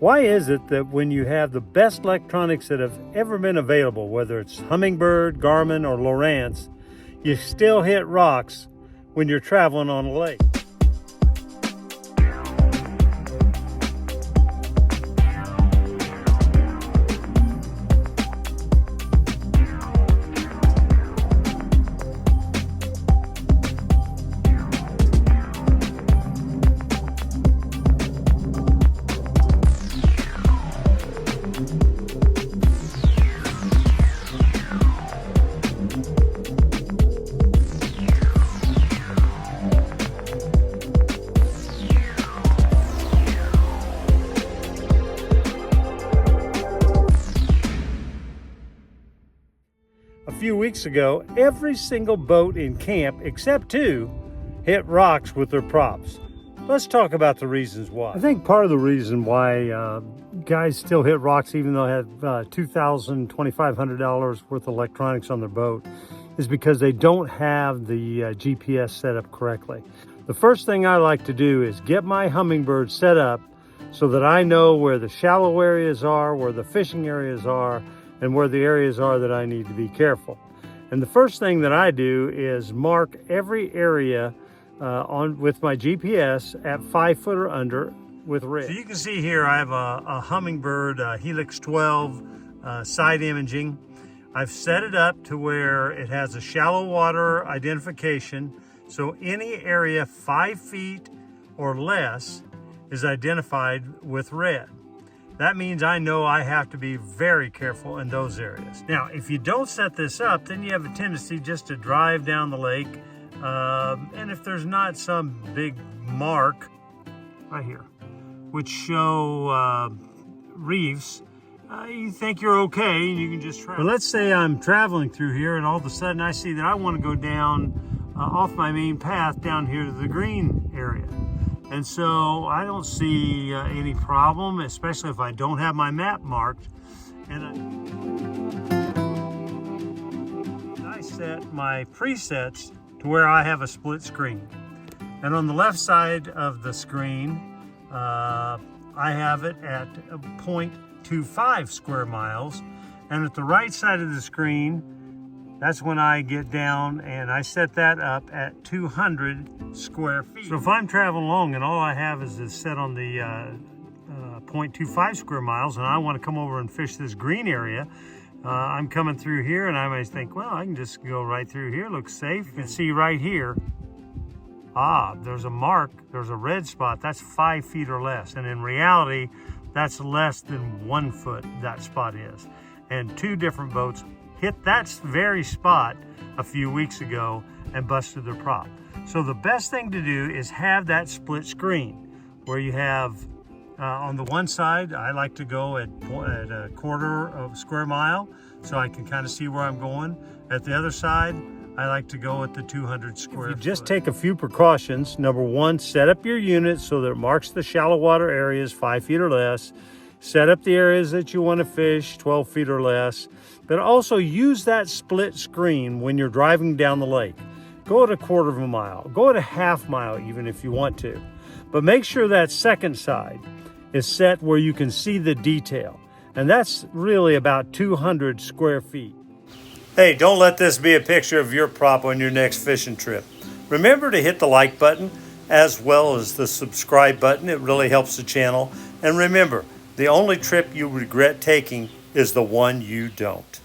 Why is it that when you have the best electronics that have ever been available, whether it's Humminbird, Garmin, or Lowrance, you still hit rocks when you're traveling on a lake? A few weeks ago, every single boat in camp, except two, hit rocks with their props. Let's talk about the reasons why. I think part of the reason why guys still hit rocks even though they have $2,000, $2,500 worth of electronics on their boat is because they don't have the GPS set up correctly. The first thing I like to do is get my Humminbird set up so that I know where the shallow areas are, where the fishing areas are, and where the areas are that I need to be careful. And the first thing that I do is mark every area with my GPS at 5 foot or under with red. So you can see here I have a Humminbird Helix 12 side imaging. I've set it up to where it has a shallow water identification, so any area 5 feet or less is identified with red. That means I know I have to be very careful in those areas. Now, if you don't set this up, then you have a tendency just to drive down the lake. And if there's not some big mark right here, which show reefs, you think you're okay and you can just travel. But let's say I'm traveling through here and all of a sudden I see that I want to go down off my main path down here to the green area. And so I don't see any problem, especially if I don't have my map marked. And I set my presets to where I have a split screen. And on the left side of the screen, I have it at 0.25 square miles. And at the right side of the screen, that's when I get down and I set that up at 200 square feet. So if I'm traveling along and all I have is this set on the 0.25 square miles and I want to come over and fish this green area, I'm coming through here and I might think, well, I can just go right through here, looks safe. You can see right here, there's a mark, there's a red spot, that's 5 feet or less. And in reality, that's less than 1 foot that spot is. And two different boats hit that very spot a few weeks ago and busted their prop. So the best thing to do is have that split screen where you have on the one side, I like to go at a quarter of a square mile so I can kind of see where I'm going. At the other side, I like to go at the 200 square foot. Just take a few precautions. Number one, set up your unit so that it marks the shallow water areas 5 feet or less. Set up the areas that you want to fish 12 feet or less, but also use that split screen when you're driving down the lake. Go at a quarter of a mile, go at a half mile even if you want to, but make sure that second side is set where you can see the detail. And that's really about 200 square feet. Hey, don't let this be a picture of your prop on your next fishing trip. Remember to hit the like button as well as the subscribe button. It really helps the channel. And remember, the only trip you regret taking is the one you don't.